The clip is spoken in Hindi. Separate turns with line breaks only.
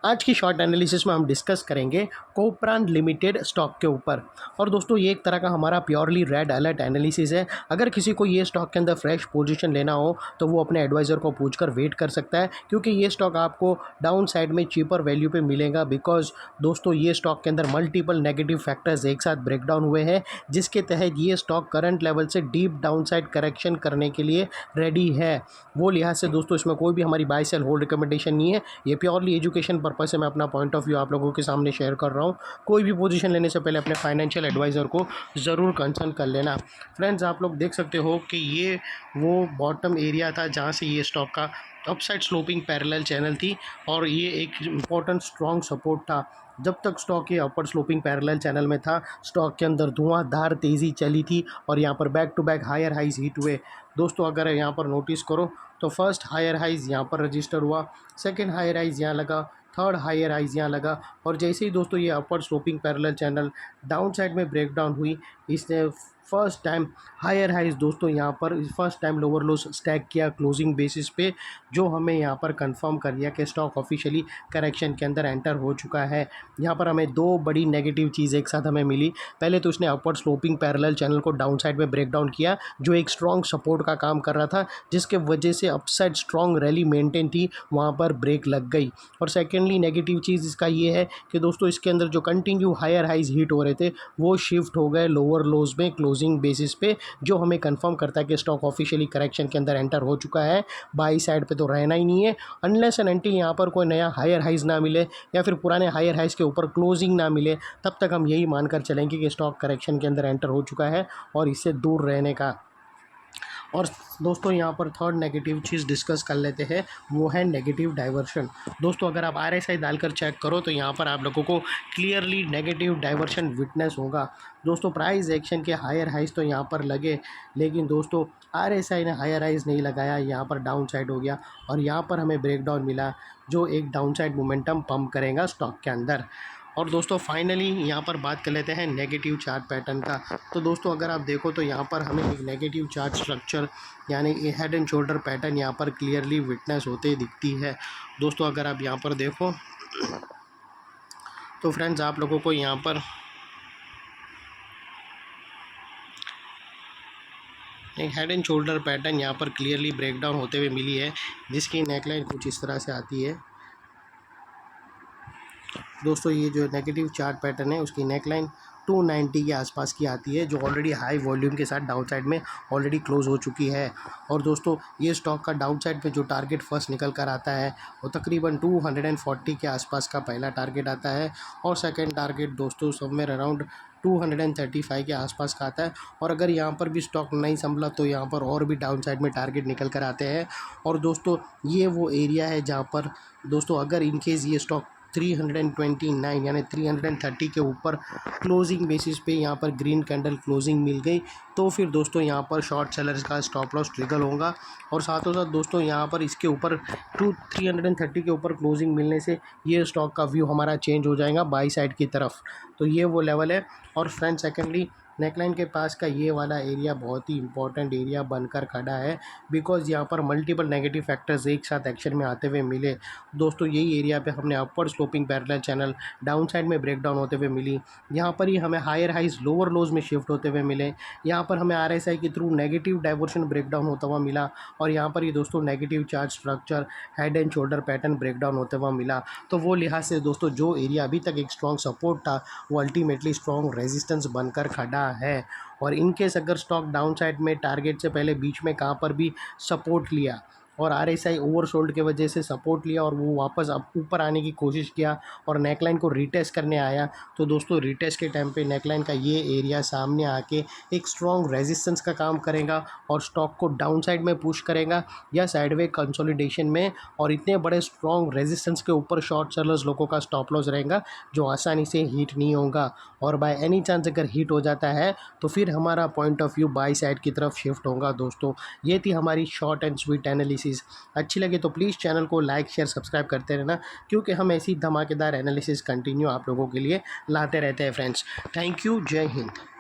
आज की शॉर्ट एनालिसिस में हम डिस्कस करेंगे कोपरान लिमिटेड स्टॉक के ऊपर। और दोस्तों ये एक तरह का हमारा प्योरली रेड अलर्ट एनालिसिस है। अगर किसी को ये स्टॉक के अंदर फ्रेश पोजीशन लेना हो तो वो अपने एडवाइज़र को पूछकर वेट कर सकता है, क्योंकि ये स्टॉक आपको डाउन साइड में चीपर वैल्यू पे मिलेगा। बिकॉज दोस्तों ये स्टॉक के अंदर मल्टीपल नेगेटिव फैक्टर्स एक साथ ब्रेकडाउन हुए हैं, जिसके तहत ये स्टॉक करंट लेवल से डीप डाउन साइड करेक्शन करने के लिए रेडी है। वो लिहाज से दोस्तों इसमें कोई भी हमारी बाय सेल होल्ड रिकमेंडेशन नहीं है। ये प्योरली एजुकेशन पर्पस से मैं अपना पॉइंट ऑफ व्यू आप लोगों के सामने शेयर कर रहा हूँ। कोई भी पोजीशन लेने से पहले अपने फाइनेंशियल एडवाइज़र को ज़रूर कंसल्ट कर लेना। फ्रेंड्स आप लोग देख सकते हो कि ये वो बॉटम एरिया था जहाँ से ये स्टॉक का अपसाइड स्लोपिंग पैरेलल चैनल थी, और ये एक इम्पॉर्टेंट स्ट्रॉन्ग सपोर्ट था। जब तक स्टॉक ये अपर स्लोपिंग पैरेलल चैनल में था, स्टॉक के अंदर धुआंधार तेज़ी चली थी और यहाँ पर back to back higher highs hit हुए। दोस्तों अगर यहाँ पर नोटिस करो तो फर्स्ट हायर हाइज यहाँ पर रजिस्टर हुआ, सेकंड हायर हाइज यहाँ लगा, थर्ड हायर हाइज यहाँ लगा, और जैसे ही दोस्तों ये upper sloping parallel channel down side में ब्रेकडाउन हुई, इसने फर्स्ट टाइम हायर हाइज दोस्तों यहाँ पर first time lower lows stack किया क्लोजिंग बेसिस पे, जो हमें यहाँ पर कंफर्म कर दिया कि स्टॉक ऑफिशियली करेक्शन के अंदर एंटर हो चुका है। यहाँ पर हमें दो बड़ी नेगेटिव चीज़ एक साथ हमें मिली। पहले तो उसने अपवर्ड स्लोपिंग पैरेलल चैनल को डाउन साइड में ब्रेक डाउन किया, जो एक स्ट्रॉन्ग सपोर्ट का काम कर रहा था, जिसके वजह से अपसाइड स्ट्रॉन्ग रैली मेंटेन थी, वहाँ पर ब्रेक लग गई। और सेकेंडली नेगेटिव चीज़ इसका ये है कि दोस्तों इसके अंदर जो कंटिन्यू हायर हाइज हिट हो रहे थे वो शिफ्ट हो गए लोअर लोज में क्लोजिंग बेसिस पे, जो हमें कंफर्म करता है कि स्टॉक ऑफिशियली करेक्शन के अंदर एंटर हो चुका है। बाई साइड पे तो रहना ही नहीं है अनलेस एंड अनटिल यहाँ पर कोई नया हायर हाइज ना मिले या फिर पुराने हायर हाइज के ऊपर क्लोजिंग ना मिले, तब तक हम यही मानकर चलेंगे कि स्टॉक करेक्शन के अंदर एंटर हो चुका है और इससे दूर रहने का। और दोस्तों यहाँ पर थर्ड नेगेटिव चीज़ डिस्कस कर लेते हैं, वो है नेगेटिव डाइवर्शन। दोस्तों अगर आप आरएसआई डालकर चेक करो तो यहाँ पर आप लोगों को क्लियरली नेगेटिव डाइवर्शन विटनेस होगा। दोस्तों प्राइस एक्शन के हायर हाइज तो यहाँ पर लगे, लेकिन दोस्तों आरएसआई ने हायर हाइज नहीं लगाया, यहाँ पर डाउन साइड हो गया और यहाँ पर हमें ब्रेकडाउन मिला, जो एक डाउन साइड मोमेंटम पम्प करेगा स्टॉक के अंदर। और दोस्तों फाइनली यहाँ पर बात कर लेते हैं नेगेटिव चार्ट पैटर्न का। तो दोस्तों अगर आप देखो तो यहाँ पर हमें एक नेगेटिव चार्ट स्ट्रक्चर यानी हेड एंड शोल्डर पैटर्न यहाँ पर क्लियरली विटनेस होते दिखती है। दोस्तों अगर आप यहाँ पर देखो तो फ्रेंड्स आप लोगों को यहाँ पर एक हेड एंड शोल्डर पैटर्न यहाँ पर क्लियरली ब्रेकडाउन होते हुए मिली है, जिसकी नेकलाइन कुछ इस तरह से आती है। दोस्तों ये जो नेगेटिव चार्ट पैटर्न है उसकी नेकलाइन 290 के आसपास की आती है, जो ऑलरेडी हाई वॉल्यूम के साथ डाउन साइड में ऑलरेडी क्लोज हो चुकी है। और दोस्तों ये स्टॉक का डाउन साइड पे जो टारगेट फर्स्ट निकल कर आता है वो तकरीबन 240 के आसपास का पहला टारगेट आता है, और सेकंड टारगेट दोस्तों समवेयर अराउंड 235 के आसपास का आता है। और अगर यहाँ पर भी स्टॉक नहीं संभला तो यहाँ पर और भी डाउन साइड में टारगेट निकल कर आते हैं। और दोस्तों ये वो एरिया है जहाँ पर दोस्तों अगर इनकेस ये स्टॉक 329 यानी 330 के ऊपर क्लोजिंग बेसिस पे यहाँ पर ग्रीन कैंडल क्लोजिंग मिल गई, तो फिर दोस्तों यहाँ पर शॉर्ट सेलर्स का स्टॉप लॉस ट्रिगर होगा। और साथों साथ दोस्तों यहाँ पर इसके ऊपर 330 के ऊपर क्लोजिंग मिलने से ये स्टॉक का व्यू हमारा चेंज हो जाएगा बाई साइड की तरफ। तो ये वो लेवल है। और फ्रेंड सेकेंडली नेकलाइन के पास का ये वाला एरिया बहुत ही इंपॉर्टेंट एरिया बनकर खड़ा है, बिकॉज यहाँ पर मल्टीपल नेगेटिव फैक्टर्स एक साथ एक्शन में आते हुए मिले। दोस्तों यही एरिया पे हमने upward sloping parallel channel down side में ब्रेकडाउन होते हुए मिली, यहाँ पर ही हमें हायर हाइज लोअर लोज में शिफ्ट होते हुए मिले, यहाँ पर हमें आरएसआई के थ्रू नेगेटिव डाइवर्शन ब्रेकडाउन होता हुआ मिला, और यहाँ पर ही दोस्तों negative chart structure head and shoulder pattern breakdown होते हुआ मिला। तो वो लिहाज से दोस्तों जो एरिया अभी तक एक स्ट्रॉन्ग सपोर्ट था वो अल्टीमेटली स्ट्रॉन्ग रेजिस्टेंस बनकर खड़ा है। और इनकेस अगर स्टॉक डाउन साइड में टारगेट से पहले बीच में कहाँ पर भी सपोर्ट लिया और आरएसआई ओवरसोल्ड के वजह से सपोर्ट लिया और वो वापस अब ऊपर आने की कोशिश किया और नेकलाइन को रीटेस्ट करने आया, तो दोस्तों रीटेस्ट के टाइम पे नेकलाइन का ये एरिया सामने आके एक स्ट्रॉन्ग रेजिस्टेंस का काम करेगा और स्टॉक को डाउन साइड में पुश करेगा या साइडवे कंसोलिडेशन में, और इतने बड़े स्ट्रॉन्ग रेजिस्टेंस के ऊपर शॉर्ट सेलर्स लोगों का स्टॉप लॉस रहेगा जो आसानी से हिट नहीं होगा। और बाय एनी चांस अगर हिट हो जाता है तो फिर हमारा point of view by side की तरफ शिफ्ट होगा। दोस्तों ये थी हमारी शॉर्ट एंड स्वीट एनालिसिस। अच्छी लगे तो प्लीज़ चैनल को लाइक शेयर सब्सक्राइब करते रहना, क्योंकि हम ऐसी धमाकेदार एनालिसिस कंटिन्यू आप लोगों के लिए लाते रहते हैं फ्रेंड्स। थैंक यू, जय हिंद।